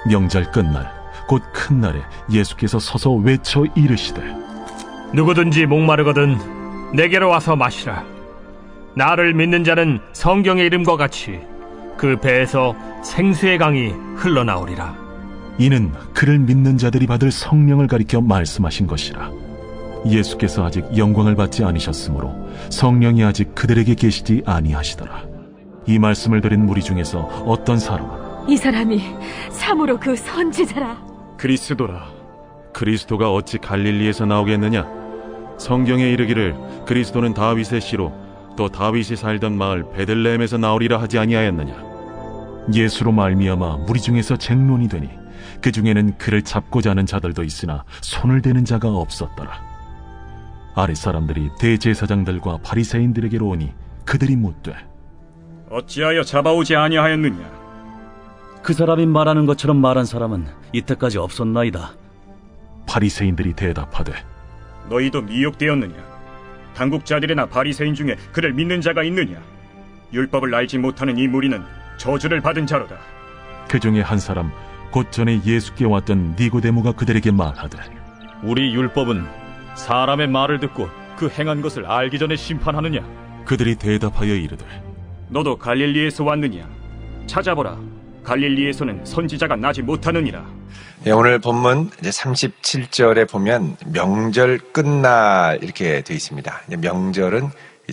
명절 끝날 곧 큰 날에 예수께서 서서 외쳐 이르시되 누구든지 목마르거든 내게로 와서 마시라. 나를 믿는 자는 성경의 이름과 같이 그 배에서 생수의 강이 흘러나오리라. 이는 그를 믿는 자들이 받을 성령을 가리켜 말씀하신 것이라. 예수께서 아직 영광을 받지 않으셨으므로 성령이 아직 그들에게 계시지 아니하시더라. 이 말씀을 들은 무리 중에서 어떤 사람은 이 사람이 참으로 그 선지자라. 그리스도라. 그리스도가 어찌 갈릴리에서 나오겠느냐? 성경에 이르기를 그리스도는 다윗의 씨로 또 다윗이 살던 마을 베들레헴에서 나오리라 하지 아니하였느냐? 예수로 말미암아 무리 중에서 쟁론이 되니 그 중에는 그를 잡고자 하는 자들도 있으나 손을 대는 자가 없었더라. 아랫 사람들이 대제사장들과 바리새인들에게로 오니 그들이 묻되 어찌하여 잡아오지 아니하였느냐? 그 사람이 말하는 것처럼 말한 사람은 이때까지 없었나이다. 바리새인들이 대답하되 너희도 미혹되었느냐? 당국자들이나 바리새인 중에 그를 믿는 자가 있느냐? 율법을 알지 못하는 이 무리는 저주를 받은 자로다. 그 중에 한 사람 곧 전에 예수께 왔던 니고데모가 그들에게 말하되 우리 율법은 사람의 말을 듣고 그 행한 것을 알기 전에 심판하느냐? 그들이 대답하여 이르되 너도 갈릴리에서 왔느냐? 찾아보라. 갈릴리에서는 선지자가 나지 못하느니라. 오늘 본문 이제 37절에 보면 명절 끝날 이렇게 되어 있습니다. 명절은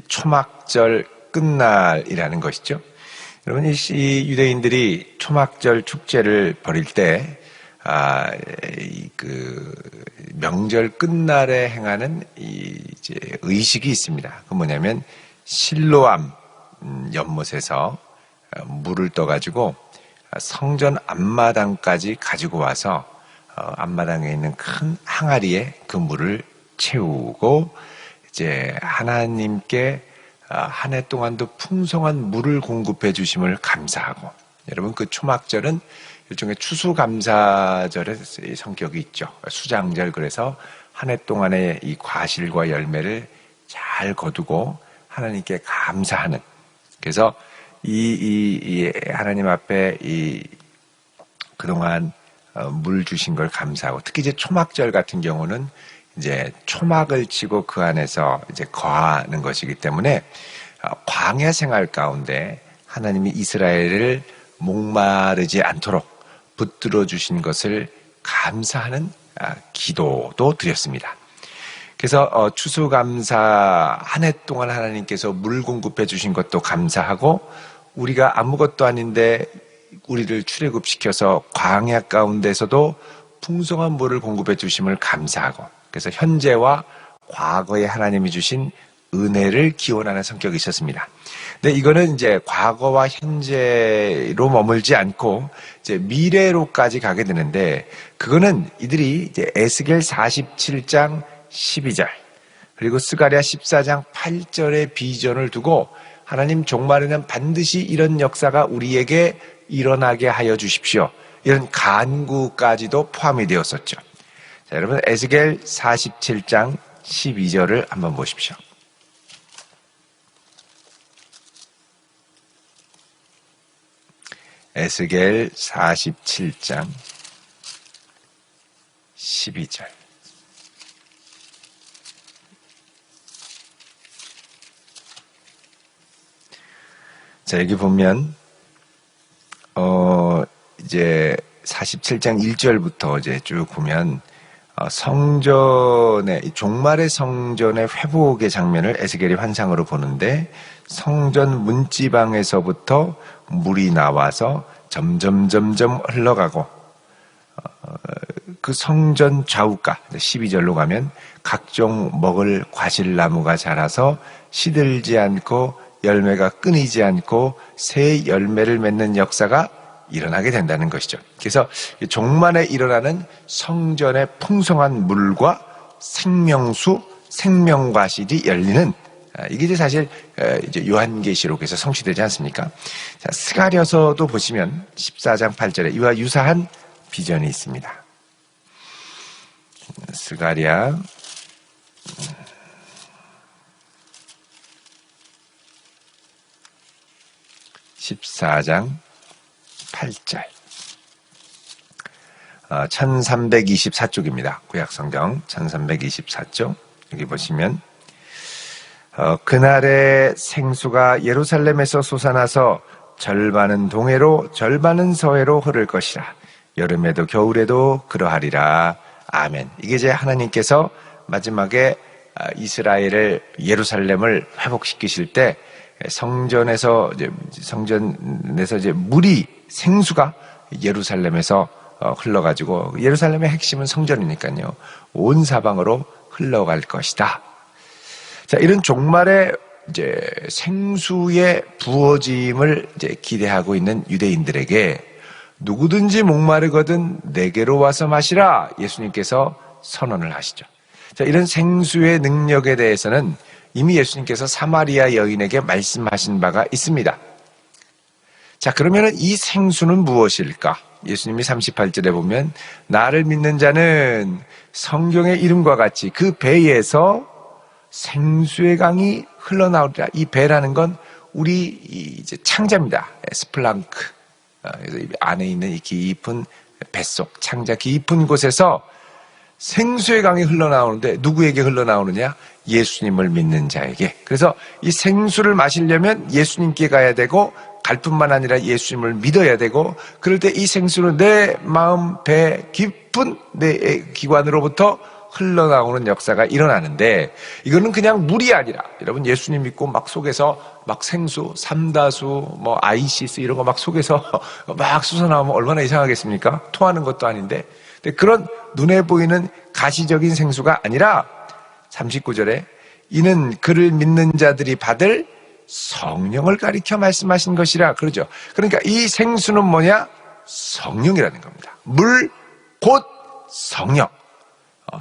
초막절 끝날이라는 것이죠. 여러분, 이 유대인들이 초막절 축제를 벌일 때, 명절 끝날에 행하는 이제 의식이 있습니다. 그 뭐냐면 실로암 연못에서 물을 떠가지고 성전 앞마당까지 가지고 와서 앞마당에 있는 큰 항아리에 그 물을 채우고 이제 하나님께 한 해 동안도 풍성한 물을 공급해 주심을 감사하고, 여러분 그 초막절은 일종의 추수감사절의 성격이 있죠. 수장절. 그래서 한 해 동안의 이 과실과 열매를 잘 거두고 하나님께 감사하는, 그래서 이 하나님 앞에 그동안 물 주신 걸 감사하고, 특히 이제 초막절 같은 경우는 이제 초막을 치고 그 안에서 이제 거하는 것이기 때문에 광야 생활 가운데 하나님이 이스라엘을 목마르지 않도록 붙들어 주신 것을 감사하는 기도도 드렸습니다. 그래서 추수감사 한 해 동안 하나님께서 물 공급해 주신 것도 감사하고, 우리가 아무것도 아닌데 우리를 출애굽시켜서 광야 가운데서도 풍성한 물을 공급해 주심을 감사하고, 그래서 현재와 과거에 하나님이 주신 은혜를 기원하는 성격이 있었습니다. 근데 이거는 이제 과거와 현재로 머물지 않고 이제 미래로까지 가게 되는데, 그거는 이들이 이제 에스겔 47장 12절 그리고 스가랴 14장 8절의 비전을 두고 하나님 종말에는 반드시 이런 역사가 우리에게 일어나게 하여 주십시오, 이런 간구까지도 포함이 되었었죠. 자, 여러분 에스겔 47장 12절을 한번 보십시오. 에스겔 47장 12절. 자, 여기 보면 이제 47장 1절부터 이제 쭉 보면 성전의 종말의 성전의 회복의 장면을 에스겔이 환상으로 보는데, 성전 문지방에서부터 물이 나와서 점점 흘러가고, 그 성전 좌우가 12절로 가면 각종 먹을 과실나무가 자라서 시들지 않고 열매가 끊이지 않고 새 열매를 맺는 역사가 일어나게 된다는 것이죠. 그래서 종말에 일어나는 성전의 풍성한 물과 생명수, 생명과실이 열리는, 이게 이제 사실 이제 요한계시록에서 성취되지 않습니까? 자, 스가랴서도 보시면 14장 8절에 이와 유사한 비전이 있습니다. 스가랴 14장 8절. 1324쪽입니다. 구약성경 1324쪽. 여기 보시면 그날의 생수가 예루살렘에서 솟아나서 절반은 동해로 절반은 서해로 흐를 것이라. 여름에도 겨울에도 그러하리라. 아멘. 이게 이제 하나님께서 마지막에 이스라엘을 예루살렘을 회복시키실 때 성전에서 이제 물이 생수가 예루살렘에서 흘러가지고 예루살렘의 핵심은 성전이니까요. 온 사방으로 흘러갈 것이다. 자, 이런 종말의 이제 생수의 부어짐을 이제 기대하고 있는 유대인들에게 누구든지 목마르거든 내게로 와서 마시라 예수님께서 선언을 하시죠. 자, 이런 생수의 능력에 대해서는 이미 예수님께서 사마리아 여인에게 말씀하신 바가 있습니다. 자, 그러면 이 생수는 무엇일까? 예수님이 38절에 보면 나를 믿는 자는 성경의 이름과 같이 그 배에서 생수의 강이 흘러나오리라. 이 배라는 건 우리 이제 창자입니다. 스플랑크. 그래서 안에 있는 이 깊은 뱃속, 창자 깊은 곳에서 생수의 강이 흘러나오는데 누구에게 흘러나오느냐? 예수님을 믿는 자에게. 그래서 이 생수를 마시려면 예수님께 가야 되고 갈 뿐만 아니라 예수님을 믿어야 되고 그럴 때 이 생수는 내 마음, 배 깊은 내 기관으로부터 흘러나오는 역사가 일어나는데 이거는 그냥 물이 아니라 여러분 예수님 믿고 막 속에서 막 생수, 삼다수, 뭐 아이시스 이런 거 막 속에서 막 솟아나오면 얼마나 이상하겠습니까? 토하는 것도 아닌데 근데 그런 눈에 보이는 가시적인 생수가 아니라 39절에 이는 그를 믿는 자들이 받을 성령을 가리켜 말씀하신 것이라 그러죠. 그러니까 이 생수는 뭐냐? 성령이라는 겁니다. 물, 곧 성령.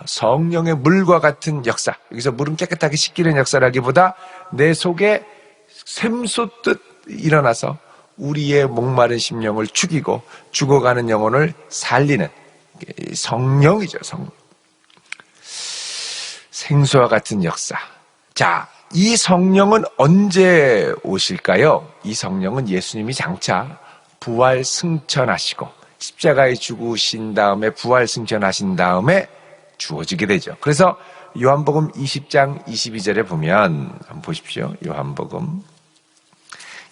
성령의 물과 같은 역사. 여기서 물은 깨끗하게 씻기는 역사라기보다 내 속에 샘솟듯 일어나서 우리의 목마른 심령을 죽이고 죽어가는 영혼을 살리는 성령이죠. 성령. 생수와 같은 역사. 자, 이 성령은 언제 오실까요? 이 성령은 예수님이 장차 부활 승천하시고 십자가에 죽으신 다음에 부활 승천하신 다음에 주어지게 되죠. 그래서 요한복음 20장 22절에 보면 한번 보십시오. 요한복음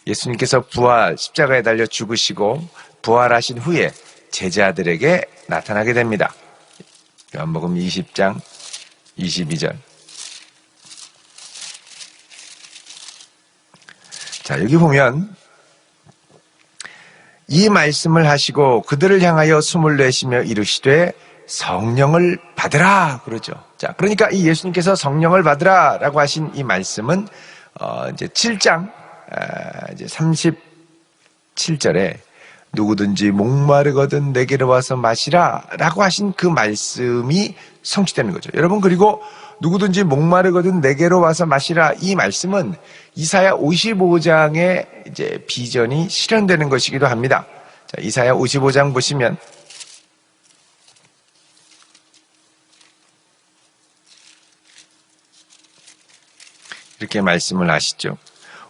예수님께서 십자가에 달려 죽으시고 부활하신 후에 제자들에게 나타나게 됩니다. 요한복음 20장 22절. 자, 여기 보면 이 말씀을 하시고 그들을 향하여 숨을 내쉬며 이르시되 성령을 받으라 그러죠. 자, 그러니까 이 예수님께서 성령을 받으라라고 하신 이 말씀은 이제 7장 이제 37절에 누구든지 목마르거든 내게로 와서 마시라라고 하신 그 말씀이 성취되는 거죠. 여러분, 그리고 누구든지 목마르거든 내게로 와서 마시라 이 말씀은 이사야 55장의 이제 비전이 실현되는 것이기도 합니다. 자, 이사야 55장 보시면 이렇게 말씀을 하시죠.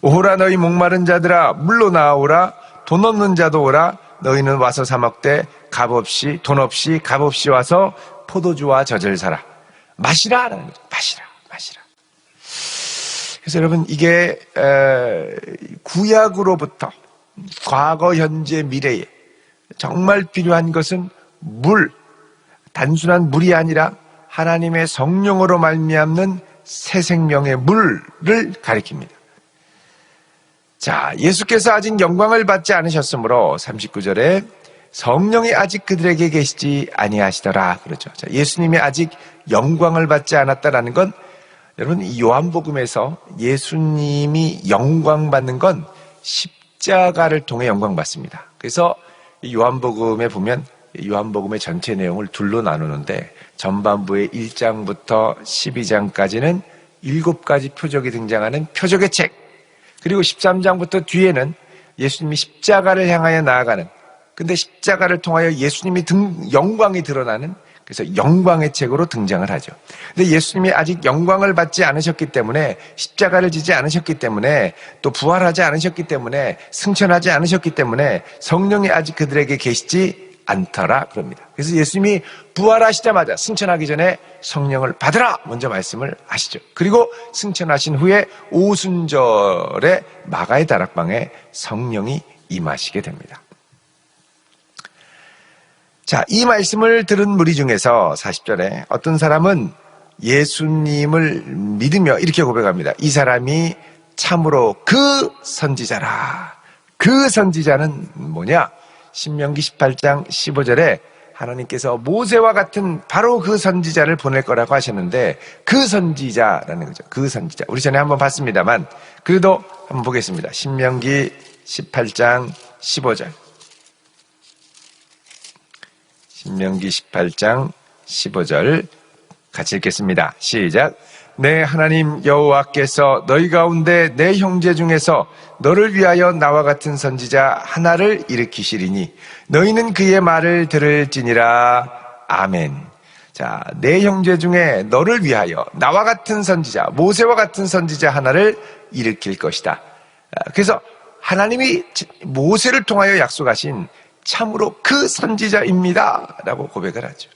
오호라 너희 목마른 자들아 물로 나오라 돈 없는 자도 오라 너희는 와서 사 먹되 값없이 돈 없이 값없이 와서 포도주와 젖을 사라. 마시라라는 거죠. 마시라. 그래서 여러분 이게 구약으로부터 과거, 현재, 미래에 정말 필요한 것은 물, 단순한 물이 아니라 하나님의 성령으로 말미암는 새 생명의 물을 가리킵니다. 자, 예수께서 아직 영광을 받지 않으셨으므로 39절에 성령이 아직 그들에게 계시지 아니하시더라 그러죠. 자, 예수님이 아직 영광을 받지 않았다라는 건 여러분 이 요한복음에서 예수님이 영광 받는 건 십자가를 통해 영광 받습니다. 그래서 이 요한복음에 보면 요한복음의 전체 내용을 둘로 나누는데 전반부의 1장부터 12장까지는 7가지 표적이 등장하는 표적의 책, 그리고 13장부터 뒤에는 예수님이 십자가를 향하여 나아가는, 근데 십자가를 통하여 예수님이 영광이 드러나는, 그래서 영광의 책으로 등장을 하죠. 근데 예수님이 아직 영광을 받지 않으셨기 때문에, 십자가를 지지 않으셨기 때문에, 또 부활하지 않으셨기 때문에, 승천하지 않으셨기 때문에 성령이 아직 그들에게 계시지 않더라 그럽니다. 그래서 예수님이 부활하시자마자 승천하기 전에 성령을 받으라 먼저 말씀을 하시죠. 그리고 승천하신 후에 오순절에 마가의 다락방에 성령이 임하시게 됩니다. 자, 이 말씀을 들은 무리 중에서 40절에 어떤 사람은 예수님을 믿으며 이렇게 고백합니다. 이 사람이 참으로 그 선지자라. 그 선지자는 뭐냐? 신명기 18장 15절에 하나님께서 모세와 같은 바로 그 선지자를 보낼 거라고 하셨는데 그 선지자라는 거죠. 그 선지자. 우리 전에 한번 봤습니다만 그래도 한번 보겠습니다. 신명기 18장 15절. 신명기 18장 15절 같이 읽겠습니다. 시작. 내 하나님 여호와께서 너희 가운데 내 형제 중에서 너를 위하여 나와 같은 선지자 하나를 일으키시리니 너희는 그의 말을 들을지니라. 아멘. 자, 내 형제 중에 너를 위하여 나와 같은 선지자, 모세와 같은 선지자 하나를 일으킬 것이다. 그래서 하나님이 모세를 통하여 약속하신 참으로 그 선지자입니다 라고 고백을 하죠.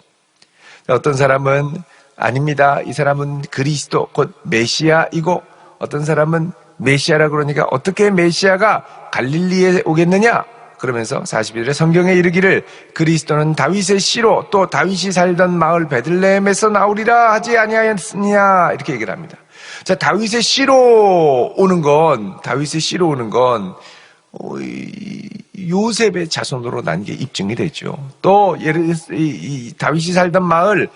어떤 사람은 아닙니다. 이 사람은 그리스도 곧 메시아이고 어떤 사람은 메시아라 그러니까 어떻게 메시아가 갈릴리에 오겠느냐? 그러면서 41절에 성경에 이르기를 그리스도는 다윗의 씨로 또 다윗이 살던 마을 베들레헴에서 나오리라 하지 아니하였느냐 이렇게 얘기를 합니다. 자, 다윗의 씨로 오는 건 요셉의 자손으로 난 게 입증이 되죠. 또 다윗이 살던 마을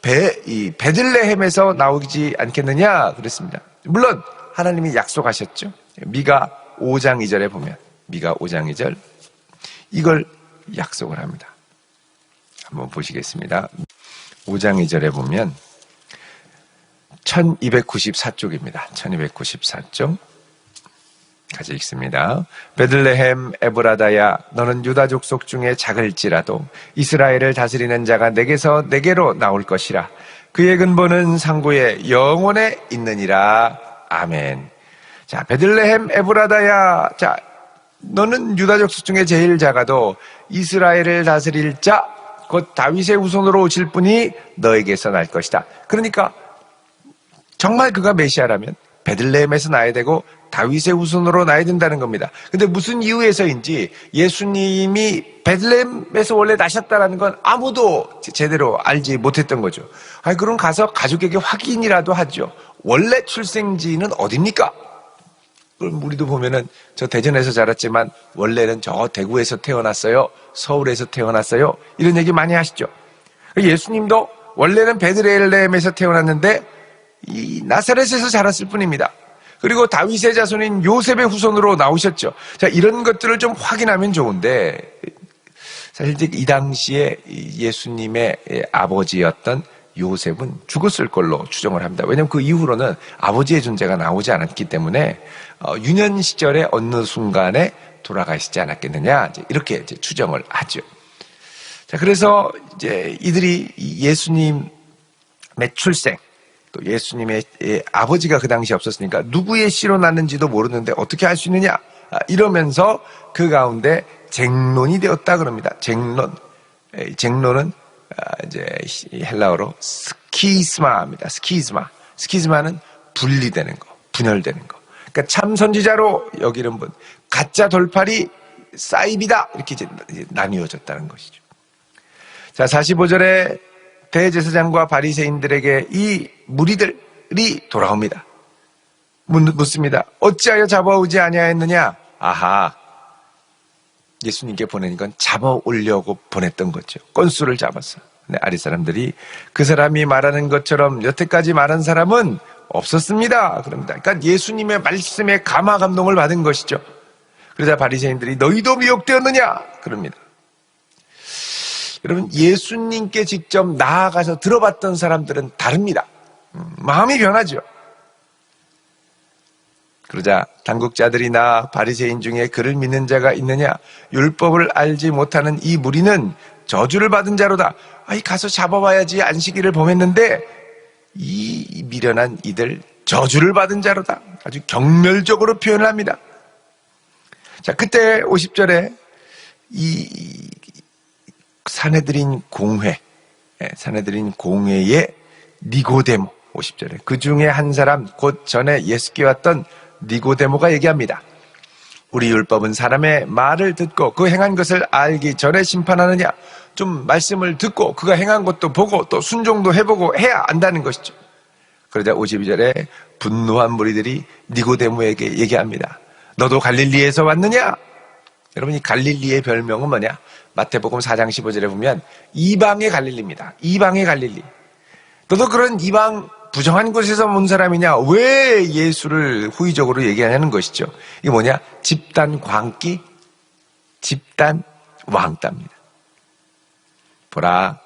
베들레헴에서 나오지 않겠느냐 그랬습니다. 물론 하나님이 약속하셨죠. 미가 5장 2절에 보면 미가 5장 2절 이걸 약속을 합니다. 한번 보시겠습니다. 5장 2절에 보면 1294쪽입니다. 1294쪽 같이 읽습니다. 베들레헴 에브라다야 너는 유다 족속 중에 작을지라도 이스라엘을 다스리는 자가 내게로 나올 것이라. 그의 근본은 상고의 영원에 있느니라. 아멘. 자, 베들레헴 에브라다야. 자, 너는 유다 족속 중에 제일 작아도 이스라엘을 다스릴 자 곧 다윗의 후손으로 오실 분이 너에게서 날 것이다. 그러니까 정말 그가 메시아라면 베들레헴에서 나야 되고 다윗의 후손으로 나야 된다는 겁니다. 근데 무슨 이유에서인지 예수님이 베들레헴에서 원래 나셨다는 건 아무도 제대로 알지 못했던 거죠. 아니, 그럼 가서 가족에게 확인이라도 하죠. 원래 출생지는 어딥니까? 그럼 우리도 보면은 저 대전에서 자랐지만 원래는 저 대구에서 태어났어요. 서울에서 태어났어요. 이런 얘기 많이 하시죠. 예수님도 원래는 베들레헴에서 태어났는데 이 나사렛에서 자랐을 뿐입니다. 그리고 다윗의 자손인 요셉의 후손으로 나오셨죠. 자, 이런 것들을 좀 확인하면 좋은데 사실 이 당시에 예수님의 아버지였던 요셉은 죽었을 걸로 추정을 합니다. 왜냐하면 그 이후로는 아버지의 존재가 나오지 않았기 때문에 유년 시절에 어느 순간에 돌아가시지 않았겠느냐 이렇게 추정을 하죠. 자, 그래서 이제 이들이 예수님의 출생 또 예수님의 아버지가 그 당시 없었으니까 누구의 씨로 났는지도 모르는데 어떻게 알 수 있느냐 이러면서 그 가운데 쟁론이 되었다 그럽니다. 쟁론은 이제 헬라어로 스키스마입니다. 스키스마는 분리되는 거, 분열되는 거. 그러니까 참 선지자로 여기는 분, 가짜 돌팔이 사입이다 이렇게 이제 나뉘어졌다는 것이죠. 자, 45절에 대제사장과 바리새인들에게 이 무리들이 돌아옵니다. 묻습니다. 어찌하여 잡아오지 아니하였느냐? 아하, 예수님께 보내는 건 잡아오려고 보냈던 거죠. 건수를 잡았어. 근데 아리 사람들이 그 사람이 말하는 것처럼 여태까지 말한 사람은 없었습니다. 그럽니다. 그러니까 예수님의 말씀에 감화 감동을 받은 것이죠. 그러자 바리새인들이 너희도 미혹되었느냐? 그럽니다. 여러분, 예수님께 직접 나아가서 들어봤던 사람들은 다릅니다. 마음이 변하죠. 그러자 당국자들이나 바리새인 중에 그를 믿는 자가 있느냐? 율법을 알지 못하는 이 무리는 저주를 받은 자로다. 아이, 가서 잡아와야지 안식일을 범했는데 이 미련한 이들 저주를 받은 자로다. 아주 경멸적으로 표현을 합니다. 자, 그때 50절에 사내들인 공회, 사내들인 공회의 니고데모, 50절에 그 중에 한 사람, 곧 전에 예수께 왔던 니고데모가 얘기합니다. 우리 율법은 사람의 말을 듣고 그 행한 것을 알기 전에 심판하느냐? 좀 말씀을 듣고 그가 행한 것도 보고 또 순종도 해보고 해야 안다는 것이죠. 그러자 52절에 분노한 무리들이 니고데모에게 얘기합니다. 너도 갈릴리에서 왔느냐? 여러분, 이 갈릴리의 별명은 뭐냐? 마태복음 4장 15절에 보면 이방의 갈릴리입니다. 이방의 갈릴리. 너도 그런 이방 부정한 곳에서 온 사람이냐? 왜 예수를 후의적으로 얘기하냐는 것이죠. 이게 뭐냐? 집단 광기, 집단 왕따입니다. 보라,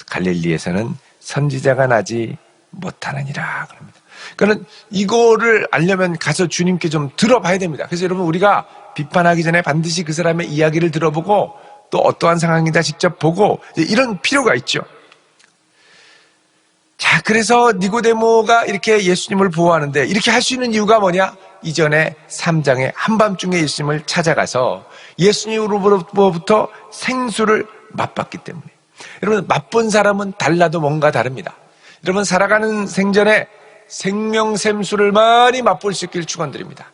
갈릴리에서는 선지자가 나지 못하느니라 그럽니다. 그러니까 이거를 알려면 가서 주님께 좀 들어봐야 됩니다. 그래서 여러분, 우리가 비판하기 전에 반드시 그 사람의 이야기를 들어보고 또 어떠한 상황인지 직접 보고 이런 필요가 있죠. 자, 그래서 니고데모가 이렇게 예수님을 보호하는데 이렇게 할 수 있는 이유가 뭐냐? 이전에 3장에 한밤중에 예수님을 찾아가서 예수님으로부터 생수를 맛봤기 때문에. 여러분, 맛본 사람은 달라도 뭔가 다릅니다. 여러분, 살아가는 생전에 생명샘수를 많이 맛볼 수 있기를 축원드립니다.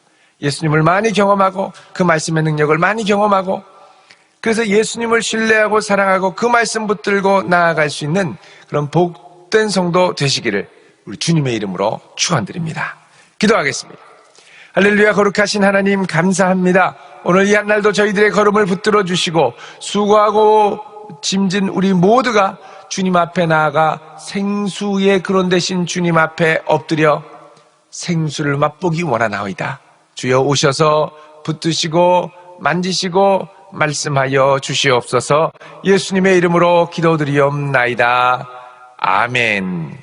예수님을 많이 경험하고 그 말씀의 능력을 많이 경험하고 그래서 예수님을 신뢰하고 사랑하고 그 말씀 붙들고 나아갈 수 있는 그런 복된 성도 되시기를 우리 주님의 이름으로 축원드립니다. 기도하겠습니다. 할렐루야. 거룩하신 하나님, 감사합니다. 오늘 이 한날도 저희들의 걸음을 붙들어 주시고 수고하고 짐진 우리 모두가 주님 앞에 나아가 생수의 그런 대신 주님 앞에 엎드려 생수를 맛보기 원하나이다. 주여 오셔서 붙드시고 만지시고 말씀하여 주시옵소서. 예수님의 이름으로 기도드리옵나이다. 아멘.